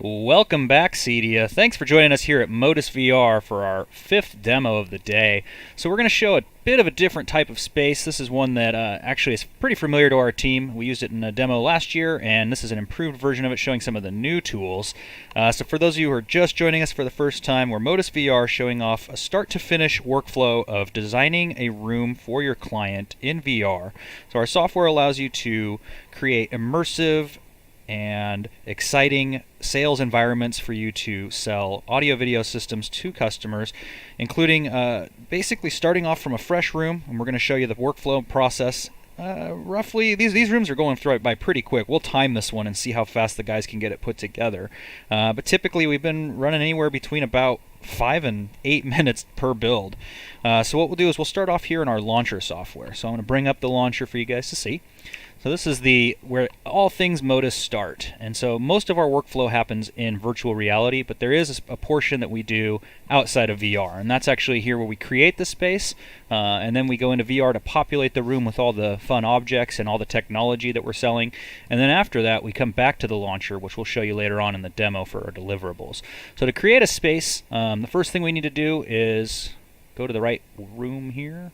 Welcome back, CEDIA. Thanks for joining us here at Modus VR for our 5th demo of the day. So we're going to show a bit of a different type of space. This is one that actually is pretty familiar to our team. We used it in a demo last year, and this is an improved version of it showing some of the new tools. So for those of you who are just joining us for the first time, we're Modus VR showing off a start-to-finish workflow of designing a room for your client in VR. So our software allows you to create immersive and exciting sales environments for you to sell audio video systems to customers, including basically starting off from a fresh room, and we're going to show you the workflow process. Roughly, these rooms are going through it by pretty quick. We'll time this one and see how fast the guys can get it put together. But typically we've been running anywhere between about 5 and 8 minutes per build. So what we'll do is we'll start off here in our launcher software. So I'm going to bring up the launcher for you guys to see. So this is where all things Modus start. And so most of our workflow happens in virtual reality, but there is a portion that we do outside of VR. And that's actually here where we create the space, and then we go into VR to populate the room with all the fun objects and all the technology that we're selling. And then after that, we come back to the launcher, which we'll show you later on in the demo for our deliverables. So to create a space, the first thing we need to do is go to the right room here.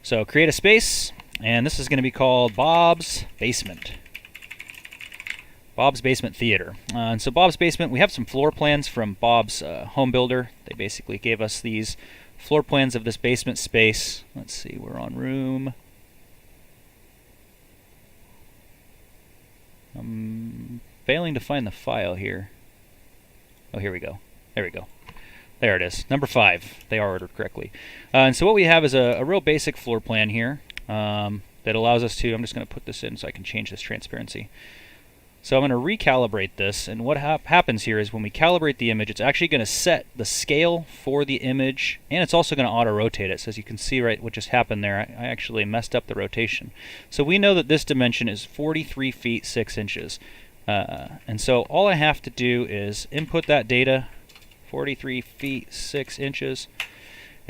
So create a space. And this is going to be called Bob's Basement. Bob's Basement Theater. And so Bob's Basement, we have some floor plans from Bob's home builder. They basically gave us these floor plans of this basement space. Let's see, we're on room. I'm failing to find the file here. Oh, here we go. There we go. There it is. Number 5. They are ordered correctly. And so what we have is a real basic floor plan here. That allows us to, I'm just going to put this in so I can change this transparency. So I'm going to recalibrate this, and what happens here is when we calibrate the image, it's actually going to set the scale for the image, and it's also going to auto-rotate it. So as you can see right what just happened there, I actually messed up the rotation. So we know that this dimension is 43 feet 6 inches. And so all I have to do is input that data, 43 feet 6 inches.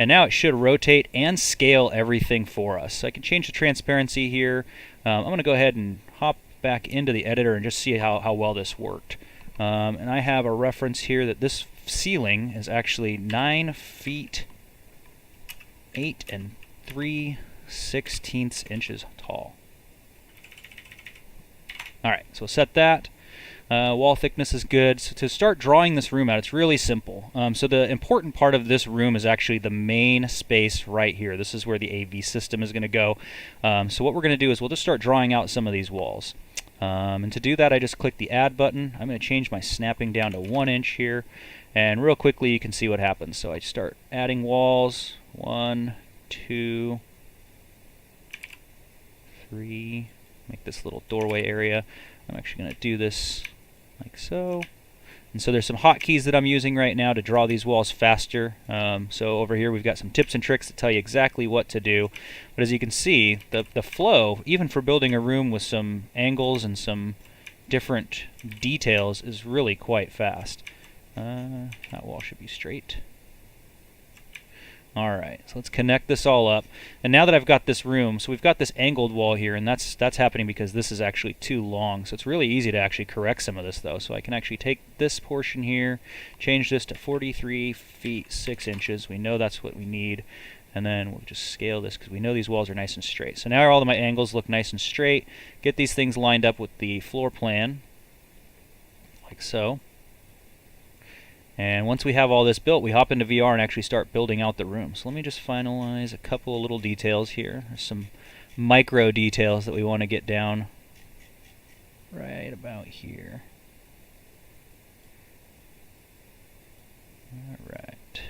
And now it should rotate and scale everything for us. So I can change the transparency here. I'm going to go ahead and hop back into the editor and just see how well this worked. And I have a reference here that this ceiling is actually 9 feet 8 and 3/16 inches tall. Alright, so we'll set that. Wall thickness is good. So to start drawing this room out, it's really simple. So the important part of this room is actually the main space right here. This is where the AV system is going to go. So what we're going to do is we'll just start drawing out some of these walls. And to do that, I just click the Add button. I'm going to change my snapping down to 1 inch here. And real quickly, you can see what happens. So I start adding walls. 1, 2, 3. Make this little doorway area. I'm actually going to do this like so. And so there's some hotkeys that I'm using right now to draw these walls faster. So over here we've got some tips and tricks that tell you exactly what to do. But as you can see, the flow, even for building a room with some angles and some different details, is really quite fast. That wall should be straight. Alright, so let's connect this all up. And now that I've got this room, so we've got this angled wall here, and that's happening because this is actually too long. So it's really easy to actually correct some of this, though. So I can actually take this portion here, change this to 43 feet 6 inches. We know that's what we need. And then we'll just scale this because we know these walls are nice and straight. So now all of my angles look nice and straight. Get these things lined up with the floor plan, like so. And once we have all this built, we hop into VR and actually start building out the room. So let me just finalize a couple of little details here. There's some micro details that we want to get down right about here. Alright.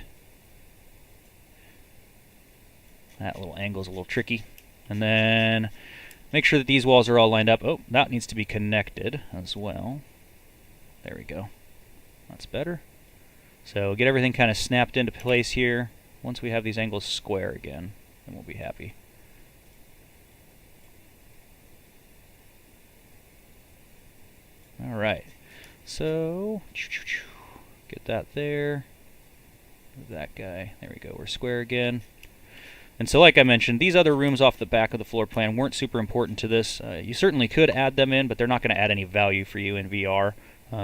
That little angle's a little tricky. And then make sure that these walls are all lined up. Oh, that needs to be connected as well. There we go. That's better. So get everything kind of snapped into place here. Once we have these angles square again, then we'll be happy. Alright, so get that there. That guy, there we go, we're square again. And so like I mentioned, these other rooms off the back of the floor plan weren't super important to this. You certainly could add them in, but they're not going to add any value for you in VR.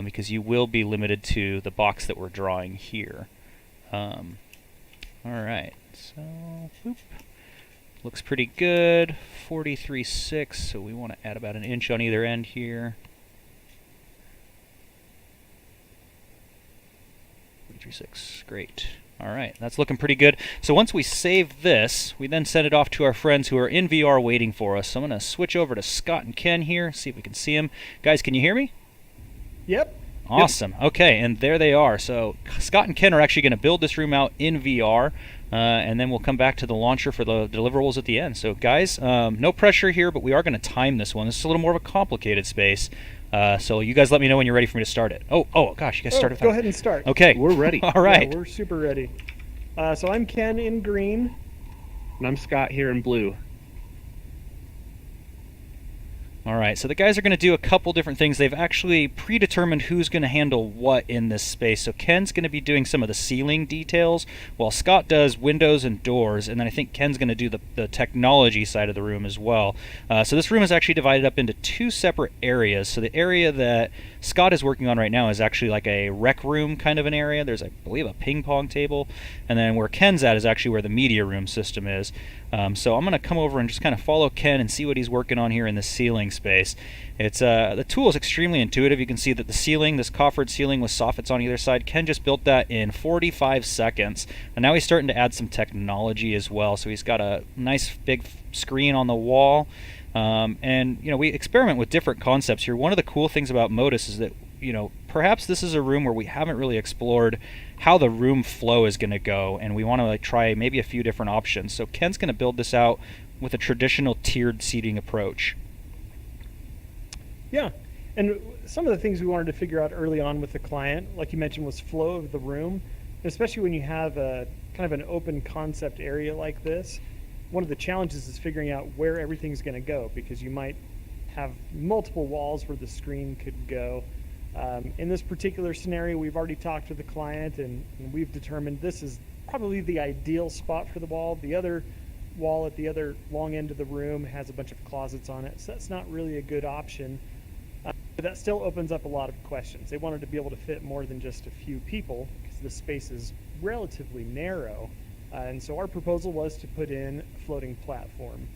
because you will be limited to the box that we're drawing here. Alright, so boop. Looks pretty good. 43.6, so we want to add about an inch on either end here. 43.6, great. Alright, that's looking pretty good. So once we save this, we then send it off to our friends who are in VR waiting for us. So I'm going to switch over to Scott and Ken here, see if we can see them. Guys, can you hear me? Yep. Awesome. Okay, and there they are. So Scott and Ken are actually going to build this room out in VR, and then we'll come back to the launcher for the deliverables at the end. So guys, no pressure here, but we are going to time this one. This is a little more of a complicated space. So you guys let me know when you're ready for me to start it. Oh gosh, you guys started. Go ahead and start. Okay. We're ready. All right. Yeah, we're super ready. So I'm Ken in green. And I'm Scott here in blue. Alright, so the guys are going to do a couple different things. They've actually predetermined who's going to handle what in this space. So Ken's going to be doing some of the ceiling details, while Scott does windows and doors, and then I think Ken's going to do the technology side of the room as well. So this room is actually divided up into two separate areas. So the area that Scott is working on right now is actually like a rec room kind of an area. There's, I believe, a ping pong table. And then where Ken's at is actually where the media room system is. So I'm going to come over and just kind of follow Ken and see what he's working on here in the ceiling space. It's the tool is extremely intuitive. You can see that the ceiling, this coffered ceiling with soffits on either side, Ken just built that in 45 seconds. And now he's starting to add some technology as well. So he's got a nice big screen on the wall. And you know, we experiment with different concepts here. One of the cool things about Modus is that, you know, perhaps this is a room where we haven't really explored how the room flow is going to go, and we want to try maybe a few different options. So Ken's going to build this out with a traditional tiered seating approach. Yeah, and some of the things we wanted to figure out early on with the client, like you mentioned, was flow of the room, especially when you have a kind of an open concept area like this. One of the challenges is figuring out where everything's going to go, because you might have multiple walls where the screen could go. In this particular scenario, we've already talked to the client, and we've determined this is probably the ideal spot for the wall. The other wall at the other long end of the room has a bunch of closets on it, so that's not really a good option. But that still opens up a lot of questions. They wanted to be able to fit more than just a few people, because the space is relatively narrow. And so our proposal was to put in a floating platform.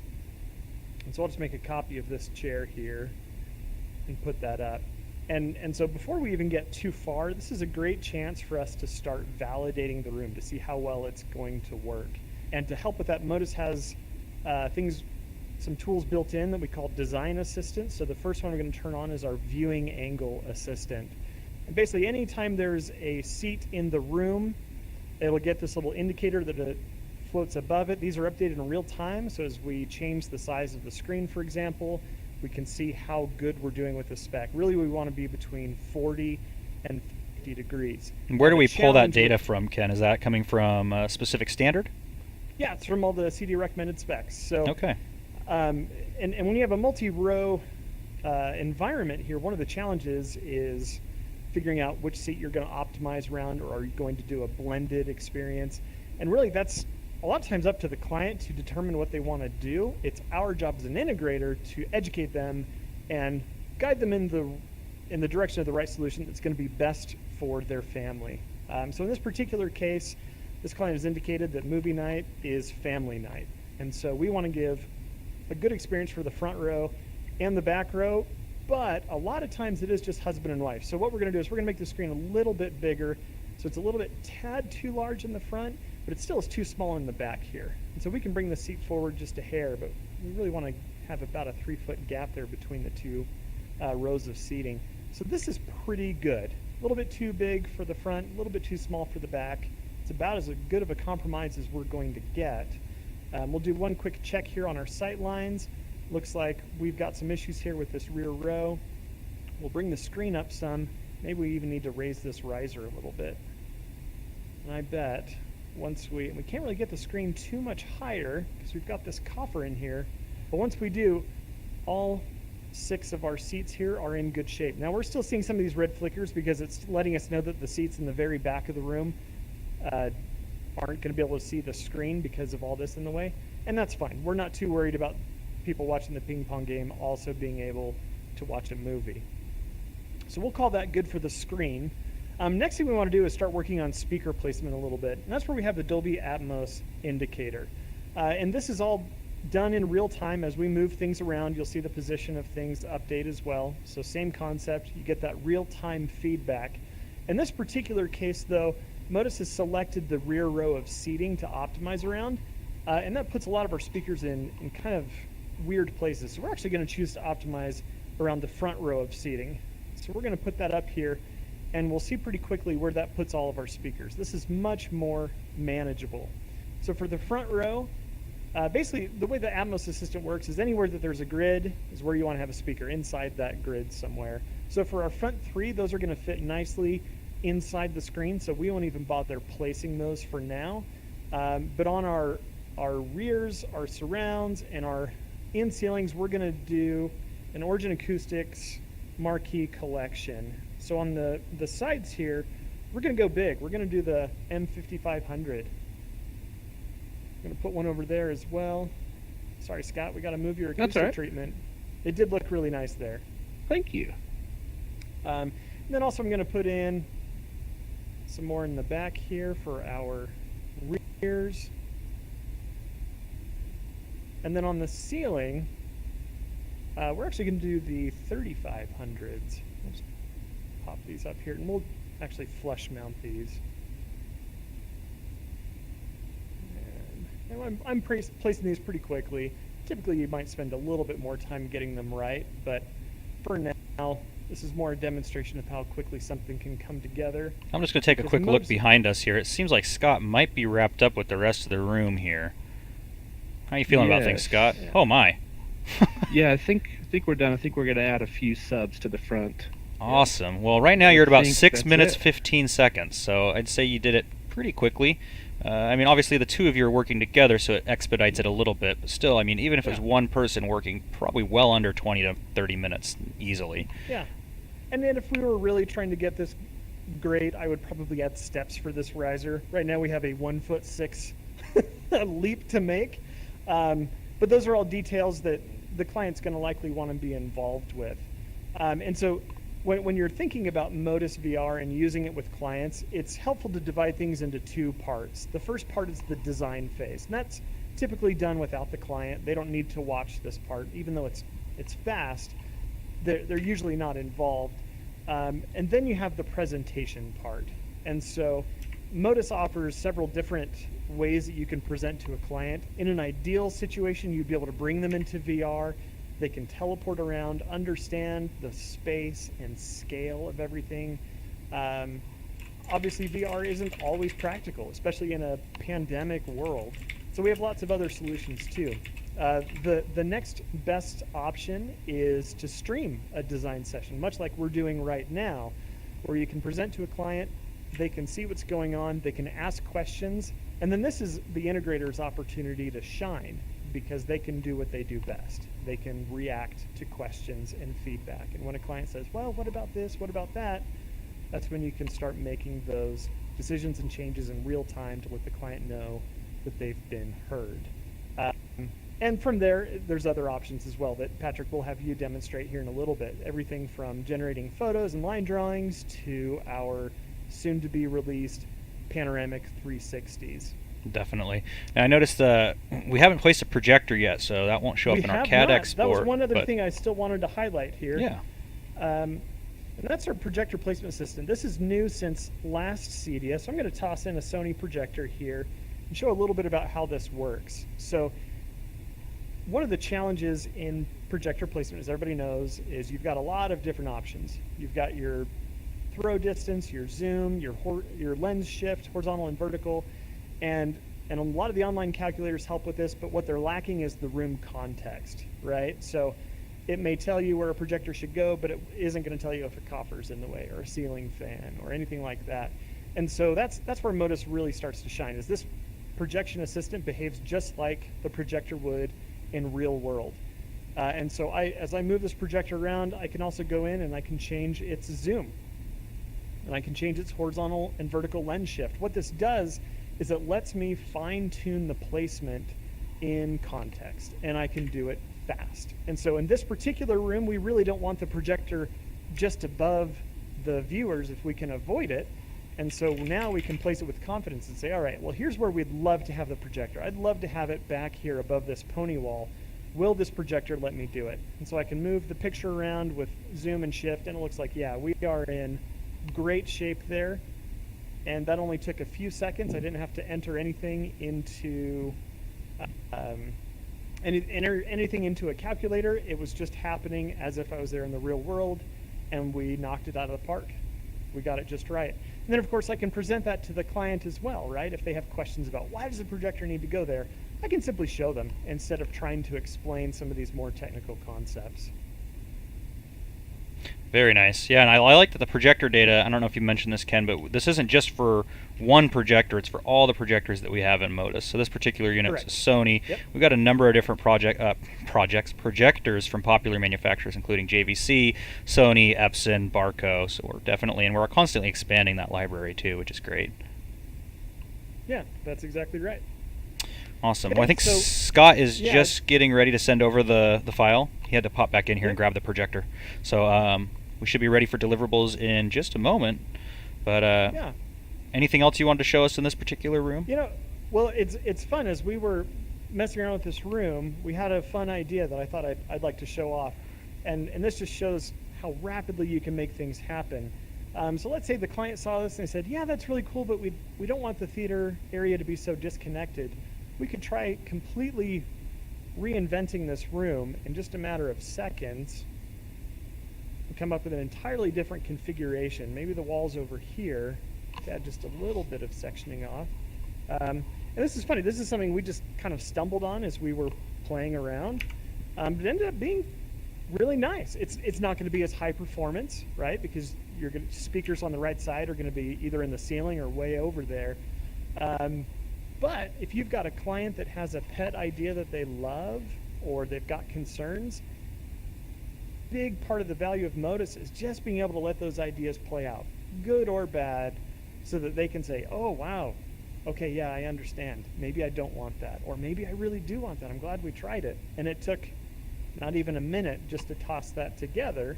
And so I'll just make a copy of this chair here and put that up. And so before we even get too far, this is a great chance for us to start validating the room to see how well it's going to work. And to help with that, Modus has some tools built in that we call design assistants. So the first one we're going to turn on is our viewing angle assistant. And basically anytime there's a seat in the room, it'll get this little indicator that it floats above it. These are updated in real time, so as we change the size of the screen, for example, we can see how good we're doing with the spec. Really, we want to be between 40 and 50 degrees. And where do we pull that data from, Ken? Is that coming from a specific standard? Yeah, it's from all the CEDIA recommended specs. So, okay. And when you have a multi-row environment here, one of the challenges is figuring out which seat you're going to optimize around, or are you going to do a blended experience? And really, that's a lot of times up to the client to determine what they want to do. It's our job as an integrator to educate them and guide them in the direction of the right solution that's going to be best for their family. So in this particular case, this client has indicated that movie night is family night. And so we want to give a good experience for the front row and the back row, but a lot of times it is just husband and wife. So what we're going to do is we're going to make the screen a little bit bigger, so it's a little bit tad too large in the front, but it still is too small in the back here. And so we can bring the seat forward just a hair, but we really want to have about a 3-foot gap there between the two rows of seating. So this is pretty good. A little bit too big for the front, a little bit too small for the back. It's about as good of a compromise as we're going to get. We'll do one quick check here on our sight lines. Looks like we've got some issues here with this rear row. We'll bring the screen up some. Maybe we even need to raise this riser a little bit. And I bet once we can't really get the screen too much higher because we've got this coffer in here, but once we do, all 6 of our seats here are in good shape. Now we're still seeing some of these red flickers because it's letting us know that the seats in the very back of the room aren't going to be able to see the screen because of all this in the way, and that's fine. We're not too worried about people watching the ping pong game also being able to watch a movie. So we'll call that good for the screen. Next thing we want to do is start working on speaker placement a little bit. And that's where we have the Dolby Atmos indicator. And this is all done in real time. As we move things around, you'll see the position of things update as well. So same concept, you get that real-time feedback. In this particular case though, Modus has selected the rear row of seating to optimize around. And that puts a lot of our speakers in kind of weird places. So we're actually going to choose to optimize around the front row of seating. So we're going to put that up here, and we'll see pretty quickly where that puts all of our speakers. This is much more manageable. So for the front row, basically the way the Atmos Assistant works is anywhere that there's a grid is where you want to have a speaker, inside that grid somewhere. So for our front three, those are going to fit nicely inside the screen, so we won't even bother placing those for now. But on our rears, our surrounds, and our in ceilings, we're going to do an Origin Acoustics marquee collection. So on the sides here, we're going to go big. We're going to do the M5500. I'm going to put one over there as well. Sorry, Scott, we got to move your acoustic treatment. It did look really nice there. Thank you. And then also I'm going to put in some more in the back here for our rears. And then on the ceiling, we're actually going to do the 3500s. Let's pop these up here, and we'll actually flush mount these. And I'm placing these pretty quickly. Typically, you might spend a little bit more time getting them right, but for now, this is more a demonstration of how quickly something can come together. I'm just going to take a quick look behind us here. It seems like Scott might be wrapped up with the rest of the room here. How are you feeling about things, Scott? Yeah. Oh my. Yeah, I think we're done. I think we're going to add a few subs to the front. Awesome. Well, right now you're at about 6 minutes, 15 seconds, so I'd say you did it pretty quickly. I mean, obviously the two of you are working together, so it expedites it a little bit, but still, I mean, even if it was one person working, probably well under 20 to 30 minutes easily. Yeah. And then if we were really trying to get this great, I would probably add steps for this riser. Right now we have a 1'6" leap to make. But those are all details that the client's going to likely want to be involved with. And so when you're thinking about Modus VR and using it with clients, it's helpful to divide things into two parts. The first part is the design phase, and that's typically done without the client. They don't need to watch this part, even though it's fast. They're usually not involved. And then you have the presentation part. And so Modus offers several different ways that you can present to a client. In an ideal situation, you'd be able to bring them into VR. They can teleport around, understand the space and scale of everything. Obviously, VR isn't always practical, especially in a pandemic world. So we have lots of other solutions too. The next best option is to stream a design session, much like we're doing right now, where you can present to a client, they can see what's going on, they can ask questions, and then this is the integrator's opportunity to shine, because they can do what they do best. They can react to questions and feedback. And when a client says, well, what about this, what about that? That's when you can start making those decisions and changes in real time to let the client know that they've been heard. And from there, there's other options as well that Patrick will have you demonstrate here in a little bit. Everything from generating photos and line drawings to our soon-to-be released panoramic 360s. Definitely. And I noticed we haven't placed a projector yet, so that won't show up in our CAD export. That was one other thing I still wanted to highlight here. Yeah. And that's our projector placement system. This is new since last CEDIA, so I'm going to toss in a Sony projector here and show a little bit about how this works. So one of the challenges in projector placement, as everybody knows, is you've got a lot of different options. You've got your throw distance, your zoom, your lens shift, horizontal and vertical, and a lot of the online calculators help with this, but what they're lacking is the room context, right? So it may tell you where a projector should go, but it isn't going to tell you if a coffer's in the way or a ceiling fan or anything like that. And so that's where Modus really starts to shine, is this projection assistant behaves just like the projector would in real world. And so as I move this projector around, I can also go in and I can change its zoom. And I can change its horizontal and vertical lens shift. What this does is it lets me fine-tune the placement in context, and I can do it fast. And so in this particular room, we really don't want the projector just above the viewers if we can avoid it. And so now we can place it with confidence and say, all right, well, here's where we'd love to have the projector. I'd love to have it back here above this pony wall. Will this projector let me do it? And so I can move the picture around with zoom and shift, and it looks like, yeah, we are in great shape there. And that only took a few seconds. I didn't have to enter anything into anything into a calculator. It was just happening as if I was there in the real world, and we knocked it out of the park. We got it just right. And then, of course, I can present that to the client as well, right? If they have questions about why does the projector need to go there, I can simply show them instead of trying to explain some of these more technical concepts. Very nice. Yeah, and I like that the projector data, I don't know if you mentioned this, Ken, but this isn't just for one projector, it's for all the projectors that we have in Modus. So this particular unit is Sony. Yep. We've got a number of different projectors from popular manufacturers, including JVC, Sony, Epson, Barco. So we're definitely, and we're constantly expanding that library too, which is great. Yeah, that's exactly right. Awesome. Well, I think Scott is just getting ready to send over the file. He had to pop back in here and grab the projector. So we should be ready for deliverables in just a moment. But anything else you wanted to show us in this particular room? You know, well, it's fun. As we were messing around with this room, we had a fun idea that I thought I'd like to show off. And this just shows how rapidly you can make things happen. So let's say the client saw this and they said, yeah, that's really cool, but we don't want the theater area to be so disconnected. We could try completely reinventing this room in just a matter of seconds and come up with an entirely different configuration. Maybe the walls over here, add just a little bit of sectioning off. And this is funny. This is something we just kind of stumbled on as we were playing around. But it ended up being really nice. It's not going to be as high performance, right? Because speakers on the right side are going to be either in the ceiling or way over there. But if you've got a client that has a pet idea that they love or they've got concerns, big part of the value of Modus is just being able to let those ideas play out, good or bad, so that they can say, oh, wow, okay, yeah, I understand. Maybe I don't want that, or maybe I really do want that. I'm glad we tried it. And it took not even a minute just to toss that together.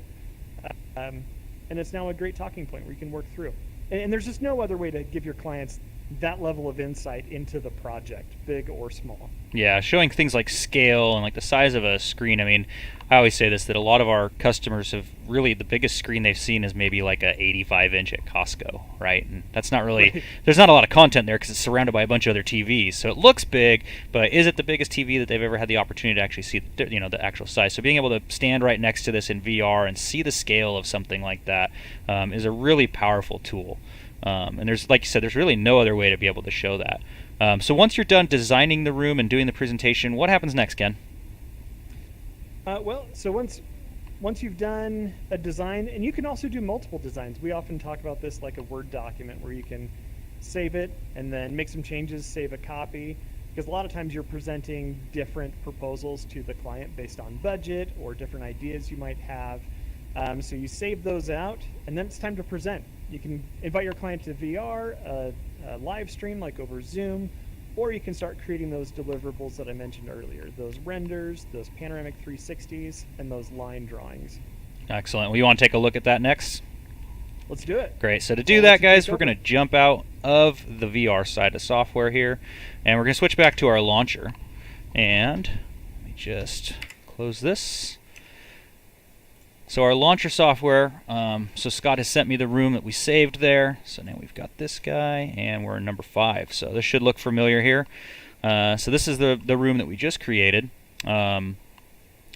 And it's now a great talking point where you can work through. And there's just no other way to give your clients that level of insight into the project, big or small. Yeah, showing things like scale and like the size of a screen. I mean, I always say this, that a lot of our customers have really, the biggest screen they've seen is maybe like a 85-inch at Costco, right? And that's not really, there's not a lot of content there because it's surrounded by a bunch of other TVs. So it looks big, but is it the biggest TV that they've ever had the opportunity to actually see, the actual size? So being able to stand right next to this in VR and see the scale of something like that is a really powerful tool. And there's, like you said, there's really no other way to be able to show that. So once you're done designing the room and doing the presentation, what happens next, Ken? So once you've done a design, and you can also do multiple designs. We often talk about this like a Word document where you can save it and then make some changes, save a copy, because a lot of times you're presenting different proposals to the client based on budget or different ideas you might have. So you save those out, and then it's time to present. You can invite your client to VR, a live stream like over Zoom, or you can start creating those deliverables that I mentioned earlier, those renders, those panoramic 360s, and those line drawings. Excellent. Well, you want to take a look at that next? Let's do it. Great. So to do that, guys, we're going to jump out of the VR side of software here, and we're going to switch back to our launcher. And let me just close this. So our launcher software, so Scott has sent me the room that we saved there. So now we've got this guy, and we're in number 5. So this should look familiar here. So this is the room that we just created.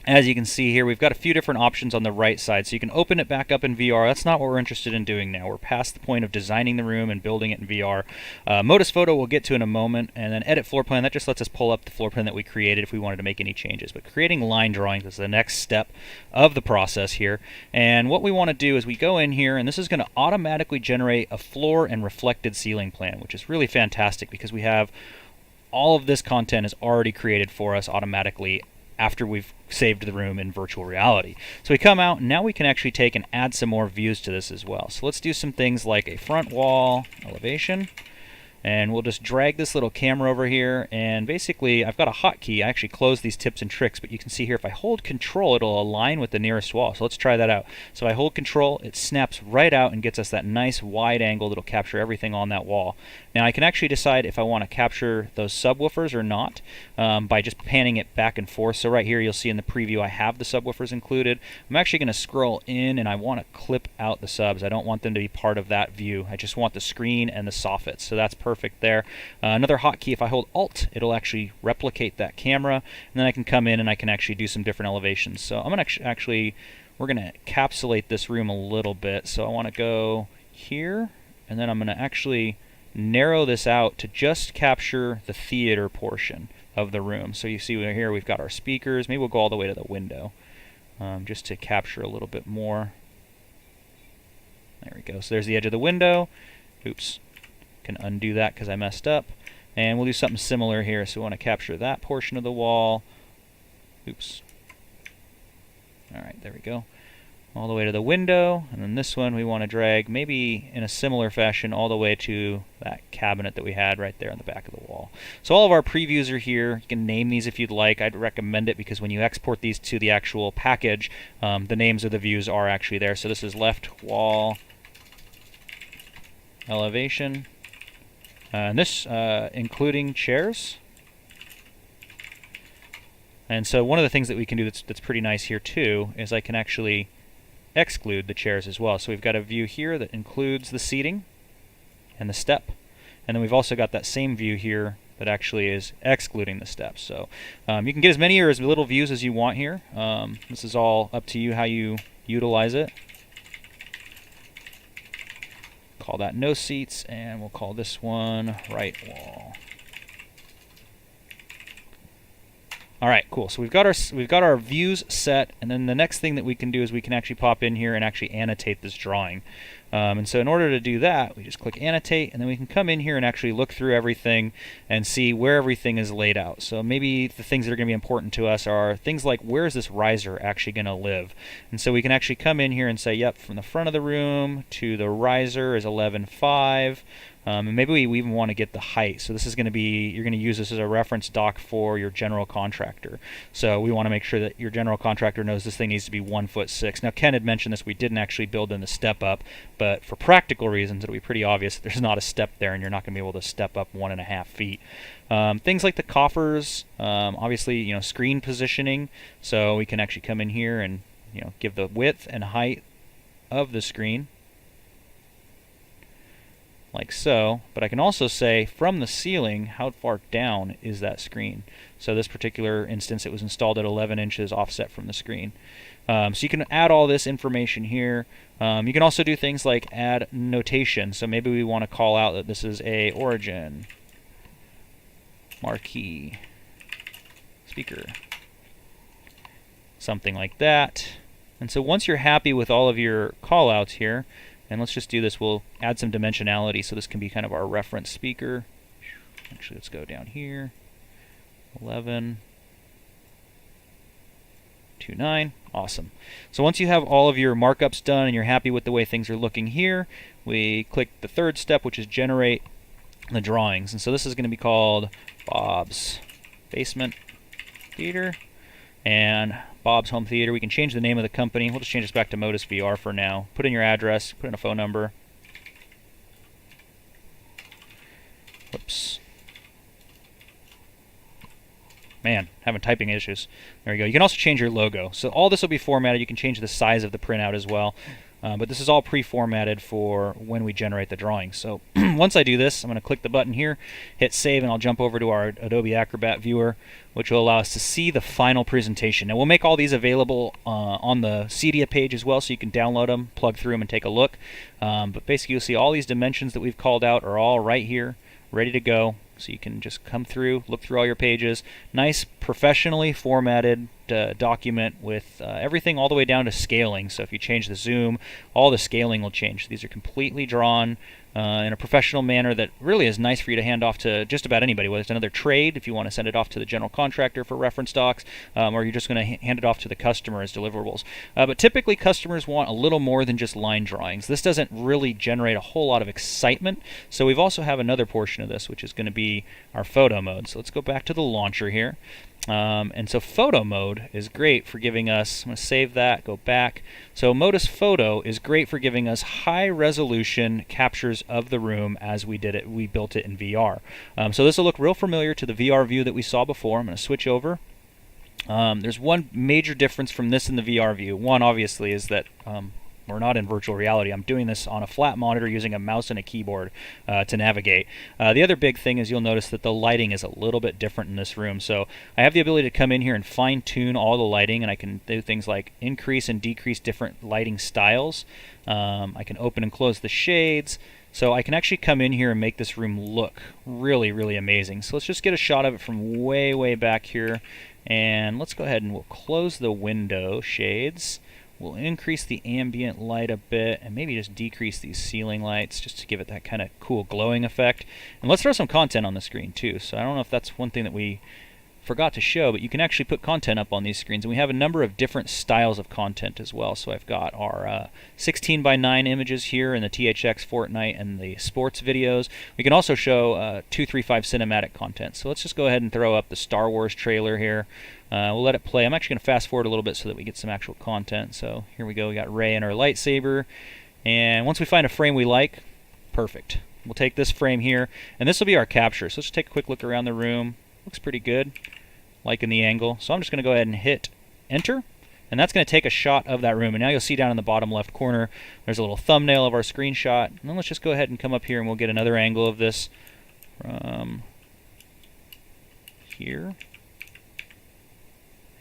As you can see here, we've got a few different options on the right side. So you can open it back up in VR. That's not what we're interested in doing now. We're past the point of designing the room and building it in VR. Modus Photo we'll get to in a moment, and then Edit Floor Plan, that just lets us pull up the floor plan that we created if we wanted to make any changes. But creating line drawings is the next step of the process here. And what we want to do is we go in here, and this is going to automatically generate a floor and reflected ceiling plan, which is really fantastic because we have all of this content is already created for us automatically after we've saved the room in virtual reality. So we come out, and now we can actually take and add some more views to this as well. So let's do some things like a front wall elevation, And we'll just drag this little camera over here, and basically I've got a hotkey. I actually closed these tips and tricks, but you can see here if I hold control, it'll align with the nearest wall. So let's try that out. So if I hold control, it snaps right out and gets us that nice wide angle that'll capture everything on that wall. Now I can actually decide if I want to capture those subwoofers or not by just panning it back and forth. So right here you'll see in the preview I have the subwoofers included. I'm actually going to scroll in and I want to clip out the subs. I don't want them to be part of that view. I just want the screen and the soffits. So that's perfect there. Another hotkey, if I hold Alt, it'll actually replicate that camera, and then I can come in and I can actually do some different elevations. So I'm going to we're going to encapsulate this room a little bit. So I want to go here, and then I'm going to actually narrow this out to just capture the theater portion of the room. So you see here we've got our speakers. Maybe we'll go all the way to the window just to capture a little bit more. There we go. So there's the edge of the window. Oops. Can undo that because I messed up. And we'll do something similar here. So we want to capture that portion of the wall. Oops. Alright, there we go. All the way to the window, and then this one we want to drag maybe in a similar fashion all the way to that cabinet that we had right there on the back of the wall. So all of our previews are here. You can name these if you'd like. I'd recommend it because when you export these to the actual package, the names of the views are actually there. So this is left wall elevation, and this including chairs. And so one of the things that we can do that's pretty nice here too is I can actually exclude the chairs as well. So we've got a view here that includes the seating and the step, and then we've also got that same view here that actually is excluding the steps. So you can get as many or as little views as you want here. This is all up to you how you utilize it. Call that no seats, and we'll call this one right wall. All right, cool. So we've got our views set, and then the next thing that we can do is we can actually pop in here and actually annotate this drawing. And so in order to do that, we just click annotate, and then we can come in here and actually look through everything and see where everything is laid out. So maybe the things that are going to be important to us are things like where is this riser actually going to live? And so we can actually come in here and say, yep, from the front of the room to the riser is 11.5. And maybe we even want to get the height. So this is going to be, you're going to use this as a reference doc for your general contractor. So we want to make sure that your general contractor knows this thing needs to be 1'6". Now Ken had mentioned this, we didn't actually build in the step up, but for practical reasons it'll be pretty obvious that there's not a step there and you're not going to be able to step up 1.5 feet. Things like the coffers, obviously, screen positioning. So we can actually come in here and, give the width and height of the screen. Like so, but I can also say from the ceiling how far down is that screen. So this particular instance, it was installed at 11 inches offset from the screen. So you can add all this information here. You can also do things like add notation. So maybe we want to call out that this is a origin marquee speaker, something like that. And so once you're happy with all of your call outs here, and let's just do this, we'll add some dimensionality so this can be kind of our reference speaker. Actually, let's go down here. 11.29. Awesome. So once you have all of your markups done and you're happy with the way things are looking here, we click the third step, which is generate the drawings. And so this is going to be called Bob's Basement Theater and Bob's Home Theater. We can change the name of the company. We'll just change this back to Modus VR for now. Put in your address, put in a phone number. Whoops. Man, having typing issues. There we go. You can also change your logo. So all this will be formatted. You can change the size of the printout as well. But this is all pre-formatted for when we generate the drawing. So once I do this, I'm going to click the button here, hit save, and I'll jump over to our Adobe Acrobat viewer, which will allow us to see the final presentation. Now we'll make all these available on the CEDIA page as well, so you can download them, plug through them, and take a look. But basically you'll see all these dimensions that we've called out are all right here, ready to go. So you can just come through, look through all your pages. Nice, professionally formatted document with everything all the way down to scaling. So if you change the zoom, all the scaling will change. These are completely drawn in a professional manner that really is nice for you to hand off to just about anybody, whether it's another trade, if you want to send it off to the general contractor for reference docs, or you're just going to hand it off to the customer as deliverables. But typically customers want a little more than just line drawings. This doesn't really generate a whole lot of excitement, so we've also have another portion of this, which is going to be our photo mode. So let's go back to the launcher here. And so photo mode is great for giving us, I'm going to save that, go back. So Modus Photo is great for giving us high resolution captures of the room as we built it in VR. So this will look real familiar to the VR view that we saw before. I'm going to switch over. There's one major difference from this in the VR view. One, obviously, is that we're not in virtual reality. I'm doing this on a flat monitor using a mouse and a keyboard to navigate. The other big thing is you'll notice that the lighting is a little bit different in this room. So I have the ability to come in here and fine-tune all the lighting, and I can do things like increase and decrease different lighting styles. I can open and close the shades. So I can actually come in here and make this room look really, really amazing. So let's just get a shot of it from way, way back here. And let's go ahead and we'll close the window shades. We'll increase the ambient light a bit and maybe just decrease these ceiling lights just to give it that kind of cool glowing effect. And let's throw some content on the screen too. So I don't know if that's one thing that we forgot to show, but you can actually put content up on these screens, and we have a number of different styles of content as well. So I've got our 16:9 images here in the THX Fortnite and the sports videos. We can also show 235 cinematic content. So let's just go ahead and throw up the Star Wars trailer here. We'll let it play. I'm actually going to fast forward a little bit so that we get some actual content. So here we go. We got Rey and our lightsaber, and once we find a frame we like, perfect. We'll take this frame here, and this will be our capture. So let's just take a quick look around the room. Looks pretty good, liking the angle. So I'm just going to go ahead and hit enter, and that's going to take a shot of that room. And now you'll see down in the bottom left corner there's a little thumbnail of our screenshot. And then let's just go ahead and come up here and we'll get another angle of this from here.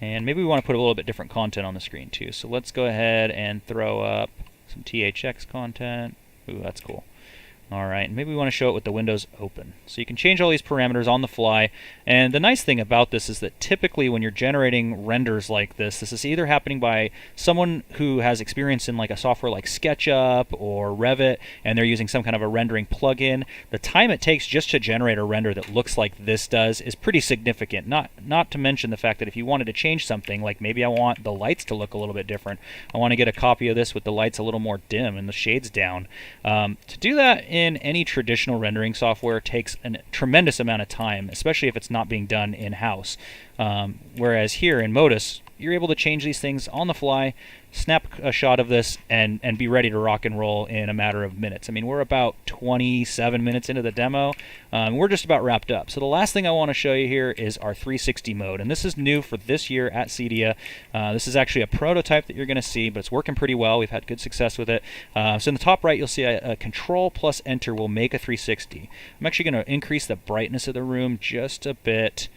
And maybe we want to put a little bit different content on the screen too. So let's go ahead and throw up some THX content. Ooh, that's cool. Alright, maybe we want to show it with the windows open. So you can change all these parameters on the fly, and the nice thing about this is that typically when you're generating renders like this is either happening by someone who has experience in like a software like SketchUp or Revit, and they're using some kind of a rendering plugin. The time it takes just to generate a render that looks like this does is pretty significant, not to mention the fact that if you wanted to change something, like maybe I want the lights to look a little bit different, I want to get a copy of this with the lights a little more dim and the shades down. To do that in any traditional rendering software takes a tremendous amount of time, especially if it's not being done in-house. Whereas here in Modus, you're able to change these things on the fly, snap a shot of this, and be ready to rock and roll in a matter of minutes. I mean, we're about 27 minutes into the demo. We're just about wrapped up. So the last thing I want to show you here is our 360 mode, and this is new for this year at CEDIA. This is actually a prototype that you're going to see, but it's working pretty well. We've had good success with it. So in the top right, you'll see a Control plus Enter will make a 360. I'm actually going to increase the brightness of the room just a bit.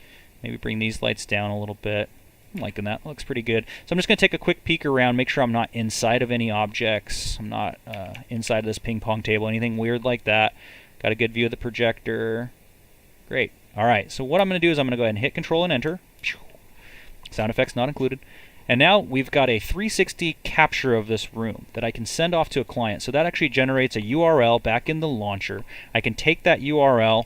Maybe bring these lights down a little bit. I'm liking that. Looks pretty good. So I'm just going to take a quick peek around, make sure I'm not inside of any objects. I'm not inside of this ping pong table, anything weird like that. Got a good view of the projector. Great. All right, so what I'm going to do is I'm going to go ahead and hit Control and Enter. Sound effects not included. And now we've got a 360 capture of this room that I can send off to a client. So that actually generates a URL back in the launcher. I can take that URL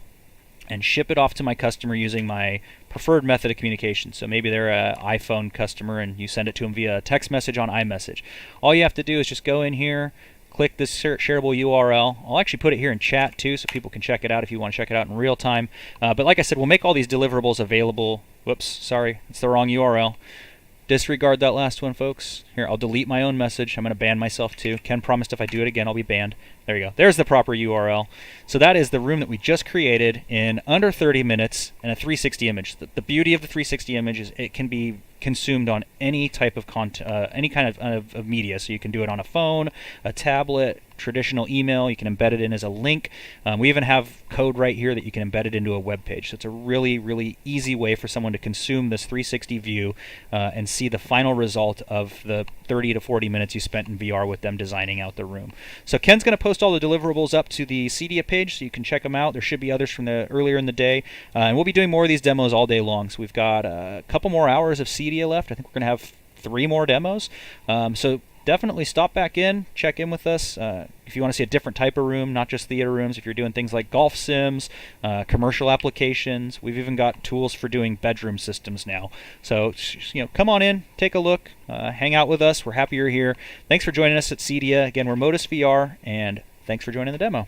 and ship it off to my customer using my preferred method of communication. So maybe they're an iPhone customer and you send it to them via text message on iMessage. All you have to do is just go in here, click this shareable URL. I'll actually put it here in chat too so people can check it out if you want to check it out in real time. But like I said, we'll make all these deliverables available. Whoops, sorry, it's the wrong URL. Disregard that last one, folks. Here, I'll delete my own message. I'm going to ban myself too. Ken promised if I do it again, I'll be banned. There you go. There's the proper URL. So that is the room that we just created in under 30 minutes and a 360 image. The beauty of the 360 image is it can be consumed on any type of content, any kind of media. So you can do it on a phone, a tablet, traditional email. You can embed it in as a link. We even have code right here that you can embed it into a web page. So it's a really, really easy way for someone to consume this 360 view and see the final result of the 30 to 40 minutes you spent in VR with them designing out the room. So Ken's going to post all the deliverables up to the CEDIA page so you can check them out. There should be others from earlier in the day. And we'll be doing more of these demos all day long. So we've got a couple more hours of CEDIA CEDIA left. I think we're going to have 3 more demos. So definitely stop back in, check in with us. If you want to see a different type of room, not just theater rooms, if you're doing things like golf sims, commercial applications, we've even got tools for doing bedroom systems now. So, come on in, take a look, hang out with us. We're happy you're here. Thanks for joining us at CEDIA. Again, we're Modus VR, and thanks for joining the demo.